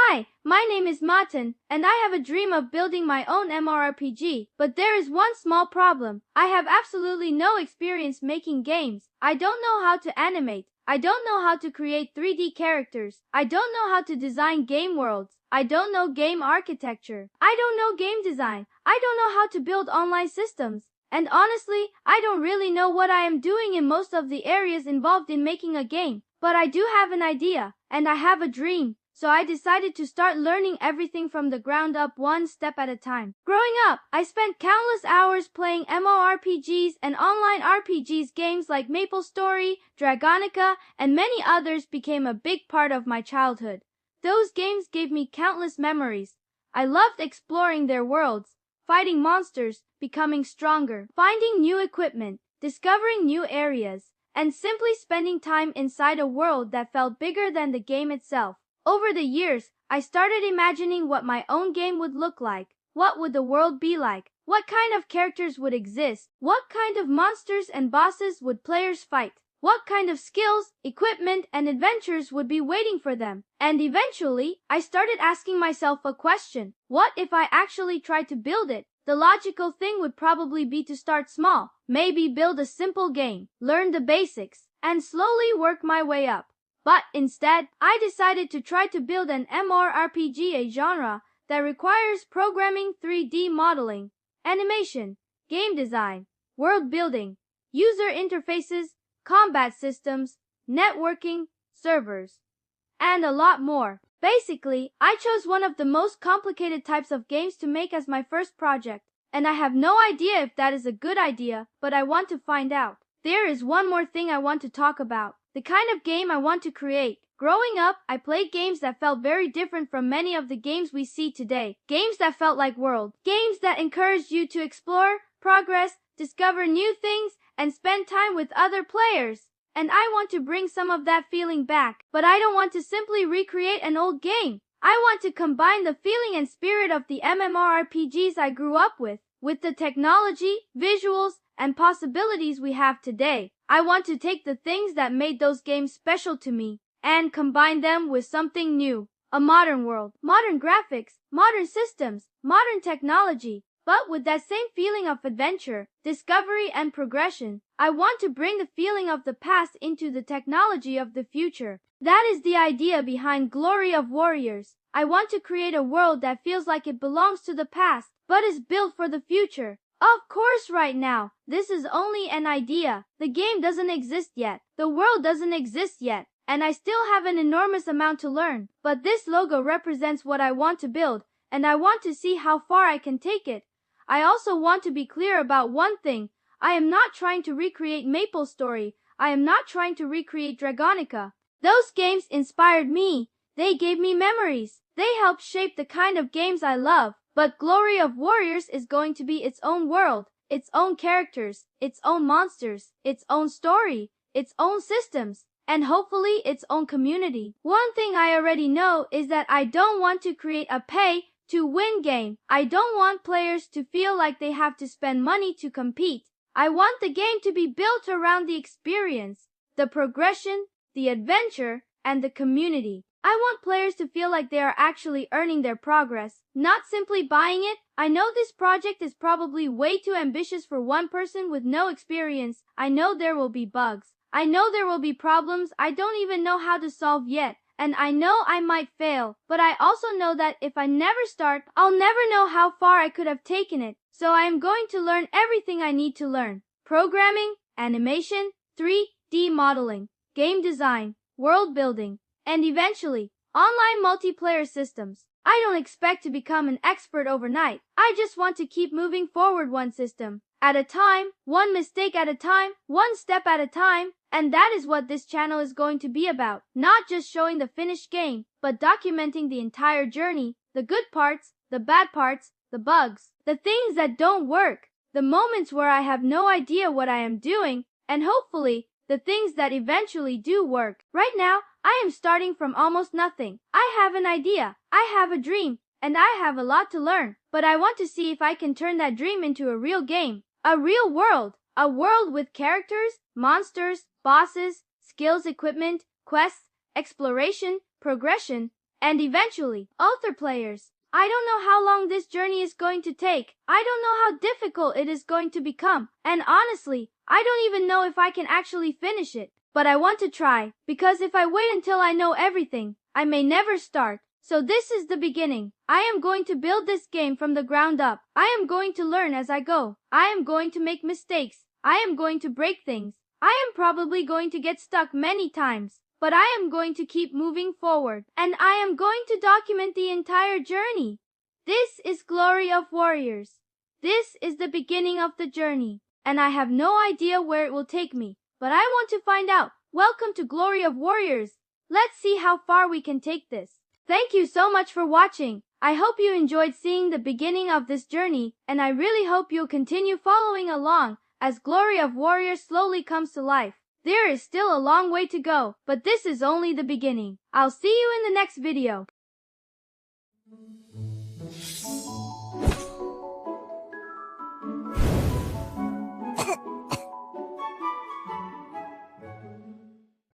Hi, my name is Matan, and I have a dream of building my own MMORPG, but there is one small problem. I have absolutely no experience making games. I don't know how to animate. I don't know how to create 3D characters. I don't know how to design game worlds. I don't know game architecture. I don't know game design. I don't know how to build online systems. And honestly, I don't really know what I am doing in most of the areas involved in making a game. But I do have an idea, and I have a dream. So I decided to start learning everything from the ground up, one step at a time. Growing up, I spent countless hours playing MMORPGs and online RPGs. Games like MapleStory, Dragonica, and many others became a big part of my childhood. Those games gave me countless memories. I loved exploring their worlds, fighting monsters, becoming stronger, finding new equipment, discovering new areas, and simply spending time inside a world that felt bigger than the game itself. Over the years, I started imagining what my own game would look like. What would the world be like? What kind of characters would exist? What kind of monsters and bosses would players fight? What kind of skills, equipment, and adventures would be waiting for them? And eventually, I started asking myself a question. What if I actually tried to build it? The logical thing would probably be to start small, maybe build a simple game, learn the basics, and slowly work my way up. But instead, I decided to try to build an MMORPG, a genre that requires programming, 3D modeling, animation, game design, world building, user interfaces, combat systems, networking, servers, and a lot more. Basically, I chose one of the most complicated types of games to make as my first project, and I have no idea if that is a good idea, but I want to find out. There is one more thing I want to talk about. The kind of game I want to create. Growing up, I played games that felt very different from many of the games we see today. Games that felt like world. Games that encouraged you to explore, progress, discover new things, and spend time with other players. And I want to bring some of that feeling back. But I don't want to simply recreate an old game. I want to combine the feeling and spirit of the MMORPGs I grew up with the technology, visuals, and possibilities we have today. I want to take the things that made those games special to me and combine them with something new. A modern world, modern graphics, modern systems, modern technology, but with that same feeling of adventure, discovery, and progression. I want to bring the feeling of the past into the technology of the future. That is the idea behind Glory of Warriors. I want to create a world that feels like it belongs to the past, but is built for the future. Of course, right now, this is only an idea. The game doesn't exist yet. The world doesn't exist yet. And I still have an enormous amount to learn. But this logo represents what I want to build, and I want to see how far I can take it. I also want to be clear about one thing. I am not trying to recreate MapleStory. I am not trying to recreate Dragonica. Those games inspired me. They gave me memories. They helped shape the kind of games I love. But Glory of Warriors is going to be its own world, its own characters, its own monsters, its own story, its own systems, and hopefully its own community. One thing I already know is that I don't want to create a pay-to-win game. I don't want players to feel like they have to spend money to compete. I want the game to be built around the experience, the progression, the adventure, and the community. I want players to feel like they are actually earning their progress, not simply buying it. I know this project is probably way too ambitious for one person with no experience. I know there will be bugs. I know there will be problems I don't even know how to solve yet. And I know I might fail. But I also know that if I never start, I'll never know how far I could have taken it. So I am going to learn everything I need to learn. Programming, animation, 3D modeling, game design, world building, and eventually, online multiplayer systems. I don't expect to become an expert overnight. I just want to keep moving forward one system at a time, one mistake at a time, one step at a time. And that is what this channel is going to be about. Not just showing the finished game, but documenting the entire journey, the good parts, the bad parts, the bugs, the things that don't work, the moments where I have no idea what I am doing, and hopefully, the things that eventually do work. Right now, I am starting from almost nothing. I have an idea, I have a dream, and I have a lot to learn. But I want to see if I can turn that dream into a real game, a real world, a world with characters, monsters, bosses, skills, equipment, quests, exploration, progression, and eventually, other players. I don't know how long this journey is going to take. I don't know how difficult it is going to become. And honestly, I don't even know if I can actually finish it. But I want to try, because if I wait until I know everything, I may never start. So this is the beginning. I am going to build this game from the ground up. I am going to learn as I go. I am going to make mistakes. I am going to break things. I am probably going to get stuck many times. But I am going to keep moving forward, and I am going to document the entire journey. This is Glory of Warriors. This is the beginning of the journey, and I have no idea where it will take me, but I want to find out. Welcome to Glory of Warriors. Let's see how far we can take this. Thank you so much for watching. I hope you enjoyed seeing the beginning of this journey, and I really hope you'll continue following along as Glory of Warriors slowly comes to life. There is still a long way to go, but this is only the beginning. I'll see you in the next video.